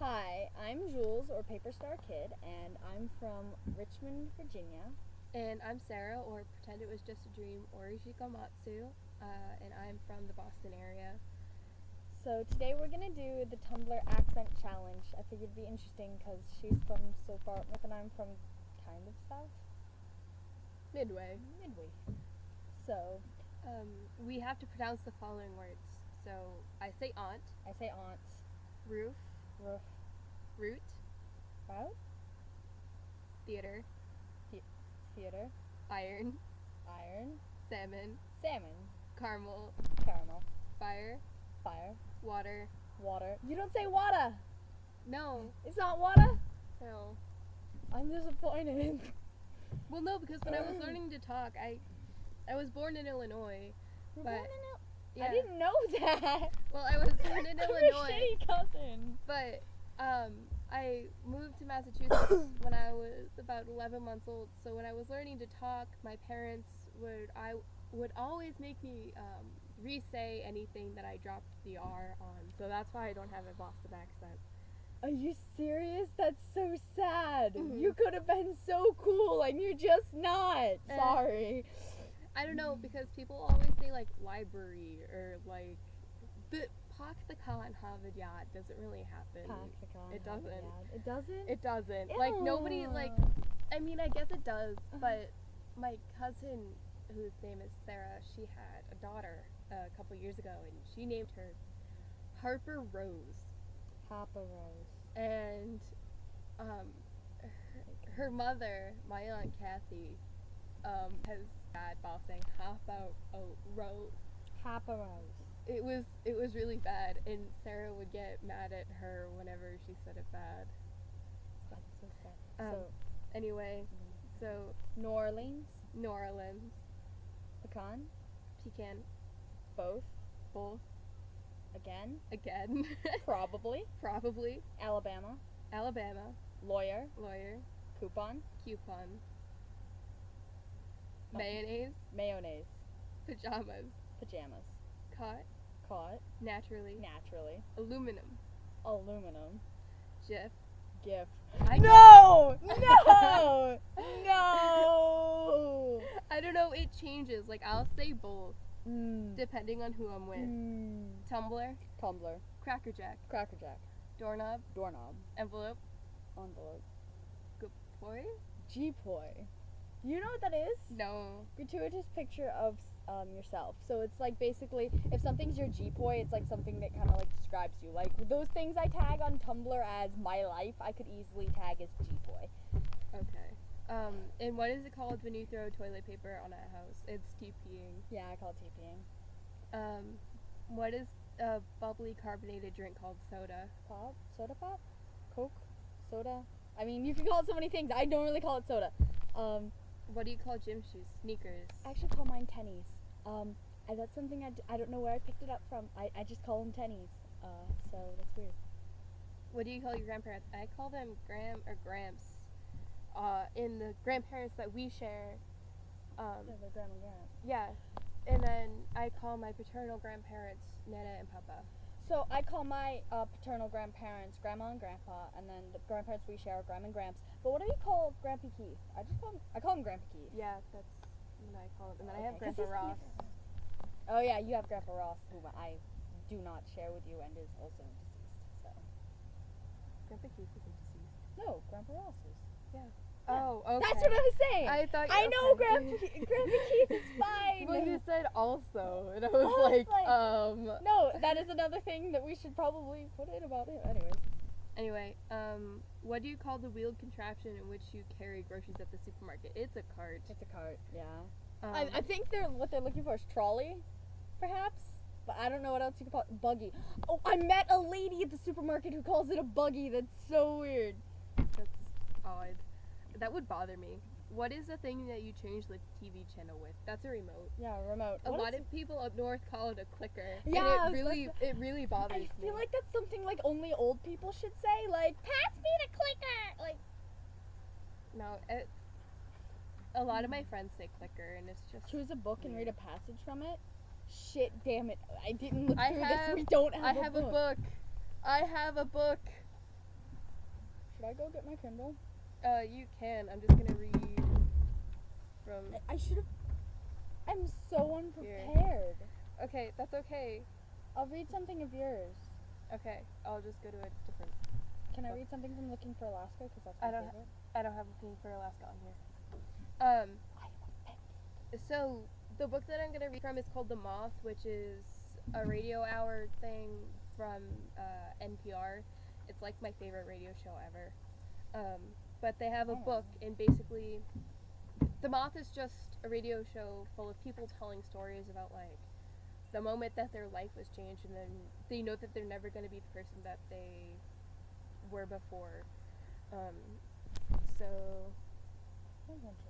Hi, I'm Jules, or Paper Star Kid, and I'm from Richmond, Virginia. And I'm Sarah, or Pretend It Was Just a Dream, or Ishikamatsu, and I'm from the Boston area. So today we're going to do the Tumblr accent challenge. I figured it'd be interesting because she's from so far up north and I'm from kind of south. Midway. So, we have to pronounce the following words. So, I say aunt, I say aunt, roof, roof, root, route, theater, theater, iron, iron, salmon, salmon, caramel, caramel, fire, fire, water. water. You don't say water! No. It's not water? No. I'm disappointed. Well, no, because when I was learning to talk, I was born in Illinois. You're But- born in Yeah. I didn't know that. Well, I was born in I'm Illinois. a shitty cousin. But I moved to Massachusetts when I was about 11 months old. So when I was learning to talk, my parents would always make me re-say anything that I dropped the R on. So that's why I don't have a Boston accent. Are you serious? That's so sad. Mhm. You could have been so cool and you're just not. Sorry. I don't know, because people always say like library or like the Pak the Khan Havajat doesn't really happen. It doesn't. It doesn't? It doesn't. Like nobody like I mean, I guess it does, but my cousin, whose name is Sarah, she had a daughter a couple years ago, and she named her Harper Rose. Papa Rose. And her mother, my Aunt Kathy, has bad while saying Papa Rose. Papa Rose. It was really bad, and Sarah would get mad at her whenever she said it bad. That's so sad. Anyway, so New Orleans. New Orleans, Pecan. pecan, Both. both, Again. again, Probably. probably, Alabama. Alabama, Lawyer. lawyer, Coupon. coupon, mayonnaise, Mayonnaise. pajamas, Pajamas. caught, Caught. naturally, Naturally. aluminum, Aluminum. Jif. GIF. I No! No! No! I don't know, it changes. Like, I'll say both, Mm. depending on who I'm with. Tumblr, Tumblr. Cracker Jack, Cracker Jack. doorknob, Doorknob. envelope, Envelope. good boy? G-poi. You know what that is? No. Gratuitous picture of yourself. So it's like basically if something's your G-poi, it's like something that kind of like describes you. Like those things I tag on Tumblr as my life, I could easily tag as G-poi. Okay. And what is it called when you throw toilet paper on a house? It's TPing. Yeah, I call it TPing. What is a bubbly carbonated drink called soda? Pop? Soda pop? Coke? Soda? I mean, you can call it so many things. I don't really call it soda. What do you call gym shoes? Sneakers. I actually call mine tennies. And that's something I don't know where I picked it up from. I just call them tennies. So that's weird. What do you call your grandparents? I call them Gram or Gramps. In the grandparents that we share. Yeah, they're grandma and grandma. Yeah. And then I call my paternal grandparents Nana and Papa. So I call my paternal grandparents Grandma and Grandpa, and then the grandparents we share are Grandma and Gramps. But what do you call Grampy Keith? I call him Grampy Keith. Yeah, that's what I call them. And then I have Okay, 'cause Grandpa he's Ross. Oh yeah, you have Grandpa Ross, who I do not share with you and is also deceased. So Grandpa Keith isn't deceased. no, Grandpa Ross is. Yeah. Oh, okay. That's what I was saying. I thought. I know okay. Grandpa Keith is fine. Well, you said also, and I was I was like, No, that is another thing that we should probably put in about it. Anyways. Anyway, what do you call the wheeled contraption in which you carry groceries at the supermarket? It's a cart. It's a cart, yeah. Um, I think what they're looking for is trolley, perhaps. But I don't know what else you could call it. Buggy. Oh, I met a lady at the supermarket who calls it a buggy. That's so weird. That's odd. That would bother me. What is the thing that you change the TV channel with? That's a remote. Yeah, remote. A lot of people up north call it a clicker. Yeah, and it really bothers me. I feel like that's something like only old people should say. Like, pass me the clicker. Like, no, a lot of my friends say clicker, and it's just choose a book and read weird. a passage from it. Shit, damn it! I didn't look I through have- this. We don't I have have a book. I have a book. Should I go get my Kindle? You can. I'm just gonna read from. I should have. I'm so unprepared. Okay, that's okay. I'll read something of yours. Okay, I'll just go to a different. Can I read something from Looking for Alaska? Because that's my favorite. I don't have Looking for Alaska on here. So the book that I'm gonna read from is called The Moth, which is a radio hour thing from NPR. It's like my favorite radio show ever. But they have a book, and basically, The Moth is just a radio show full of people telling stories about like the moment that their life was changed, and then they know that they're never going to be the person that they were before. So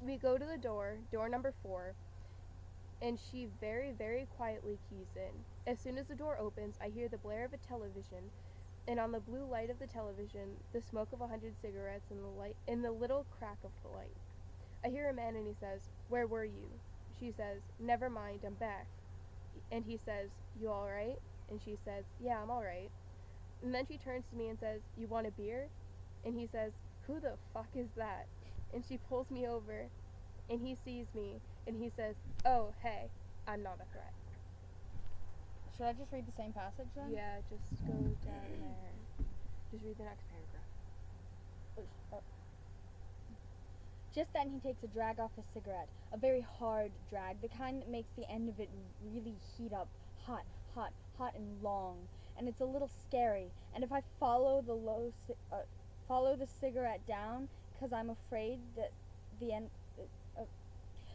we go to the door number 4, and she very, very quietly keys in. As soon as the door opens, I hear the blare of a television, and on the blue light of the television, the smoke of 100 cigarettes in the little crack of the light. I hear a man, and he says, "Where were you?" She says, "Never mind, I'm back." And he says, "You all right?" And she says, "Yeah, I'm all right." And then she turns to me and says, "You want a beer?" And he says, "Who the fuck is that?" And she pulls me over, and he sees me, and he says, "Oh, hey, I'm not a threat." Should I just read the same passage then? Yeah, just go down there. Just read the next paragraph. Just then he takes a drag off his cigarette, a very hard drag, the kind that makes the end of it really heat up, hot, hot, hot and long, and it's a little scary. And if I follow the cigarette down, because I'm afraid that the end,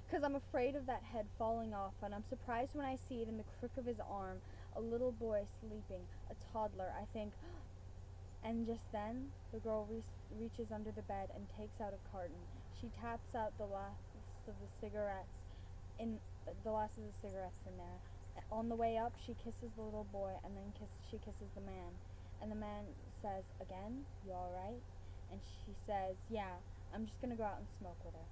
because I'm afraid of that head falling off, and I'm surprised when I see it in the crook of his arm, a little boy sleeping, a toddler. I think. And just then, the girl reaches under the bed and takes out a carton. She taps out the last of the cigarettes in there. On the way up, she kisses the little boy, and then she kisses the man. And the man says, "Again, you all right?" And she says, "Yeah, I'm just gonna go out and smoke with her."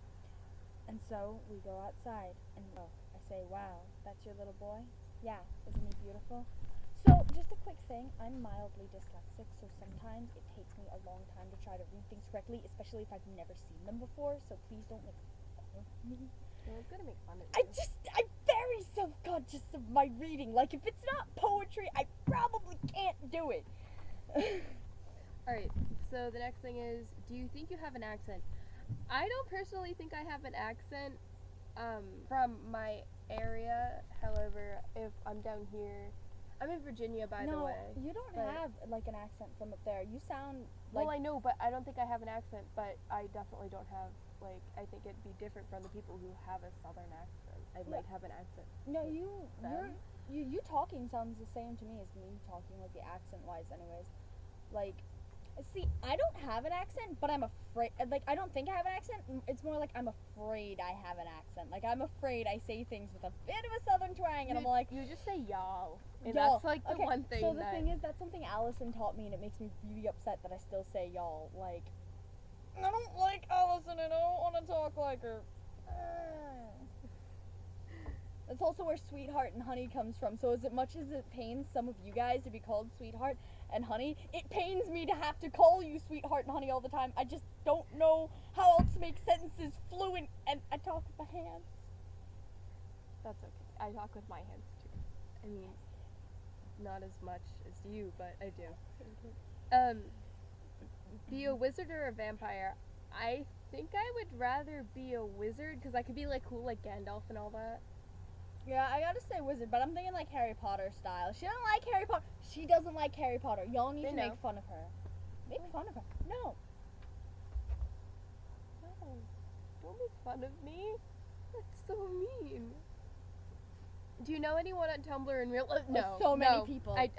And so we go outside, and I say, "Wow, that's your little boy? Yeah, isn't he beautiful?" So, just a quick thing, I'm mildly dyslexic, so sometimes it takes me a long time to try to read things correctly, especially if I've never seen them before, so please don't make fun of me. No one's gonna make fun of you. I'm very self-conscious of my reading. Like, if it's not poetry, I probably can't do it. Alright, so the next thing is, do you think you have an accent? I don't personally think I have an accent from my area. However, if I'm down here, I'm in Virginia, by the way. No, you don't have, like, an accent from up there. You sound like... Well, I know, but I don't think I have an accent, but I definitely don't have, like, I think it'd be different from the people who have a southern accent. I might have an accent. No, you talking sounds the same to me as me talking, like, the accent-wise anyways. Like, see, I don't have an accent, but I'm afraid, like, I don't think I have an accent. It's more like I'm afraid I have an accent. Like, I'm afraid I say things with a bit of a southern twang, and I'm like... You just say y'all. And y'all. that's, like, the one thing so the thing is, that's something Allison taught me, and it makes me really upset that I still say y'all. Like, I don't like Allison, and I don't want to talk like her. That's also where sweetheart and honey comes from. So as much as it pains some of you guys to be called sweetheart and honey, it pains me to have to call you sweetheart and honey all the time. I just don't know how else to make sentences fluent, and I talk with my hands. That's okay. I talk with my hands too. I mean, not as much as you, but I do. Be a wizard or a vampire? I think I would rather be a wizard, because I could be, like, cool like Gandalf and all that. Yeah, I gotta say wizard, but I'm thinking like Harry Potter style. She doesn't like Harry Potter. She doesn't like Harry Potter. Y'all need to make fun of her. Make fun of her. No. No. Don't make fun of me. That's so mean. Do you know anyone on Tumblr in real life? No. So many people. I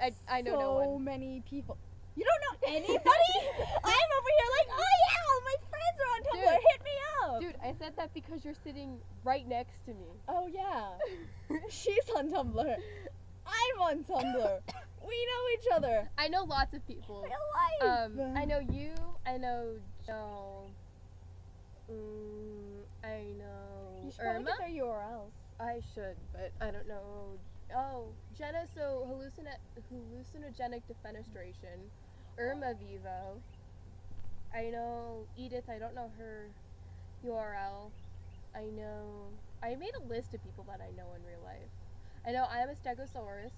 know no one. So many people. You don't know anybody? I'm over here like, oh yeah, all my friends are on Tumblr. Dude, hit me up. Dude, I said that because you're sitting right next to me. Oh yeah. She's on Tumblr. I'm on Tumblr. We know each other. I know lots of people. Real life. I know you. I know Joe. I know You should Irma. probably get their URLs. I should, but I don't know. Oh, Jenna, so hallucinogenic defenestration. Irma Vivo. I know Edith. I don't know her URL. I made a list of people that I know in real life. I know I am a Stegosaurus,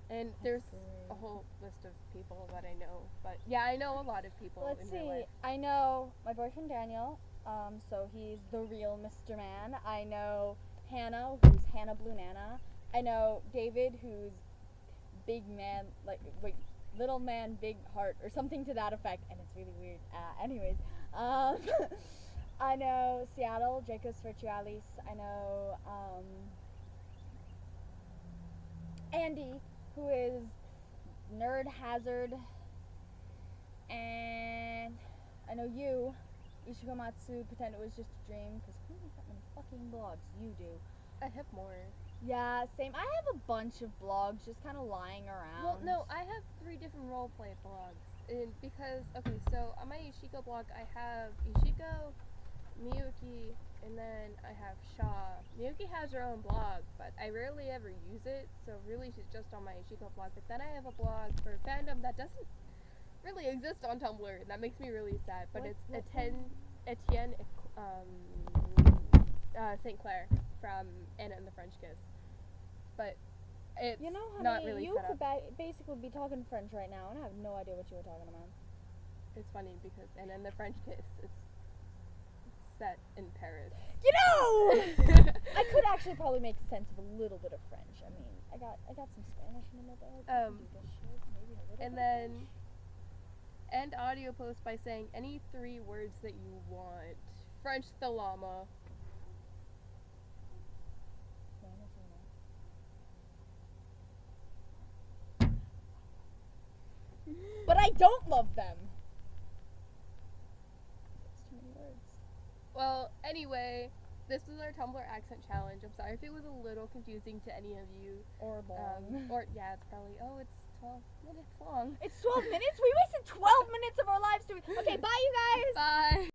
and there's a whole list of people that I know. But yeah, I know a lot of people in real life. I know my boyfriend Daniel, so he's the real Mr. Man. I know Hannah, who's Hannah Blue Nana. I know David, who's big man, like, wait, little man, big heart, or something to that effect, and it's really weird. Anyways, I know Seattle, Jacobs Virtualis. I know Andy, who is Nerd Hazard, and I know you, Ishikomatsu, Pretend It Was Just a Dream, because who has that many fucking blogs? You do. I have more. Yeah, same. I have a bunch of blogs just kind of lying around. Well, no, I have 3 different roleplay blogs. And because, okay, so on my Ishiko blog, I have Ishiko, Miyuki, and then I have Shaw. Miyuki has her own blog, but I rarely ever use it, so really she's just on my Ishiko blog. But then I have a blog for fandom that doesn't really exist on Tumblr, and that makes me really sad. But it's Etienne St. Clair from Anna and the French Kiss. But it's not really you set could up. basically be talking French right now, and I have no idea what you were talking about. It's funny because Anna and the French Kiss is set in Paris. I could actually probably make sense of a little bit of French. I mean, I got some Spanish in the middle. And then end audio post by saying any 3 words that you want. French the llama. But I don't love them. That's too many words. Well, anyway, this was our Tumblr accent challenge. I'm sorry if it was a little confusing to any of you. Or long. Yeah, it's probably, it's 12 minutes long. It's 12 minutes? We wasted 12 minutes of our lives doing. Okay, bye, you guys. Bye.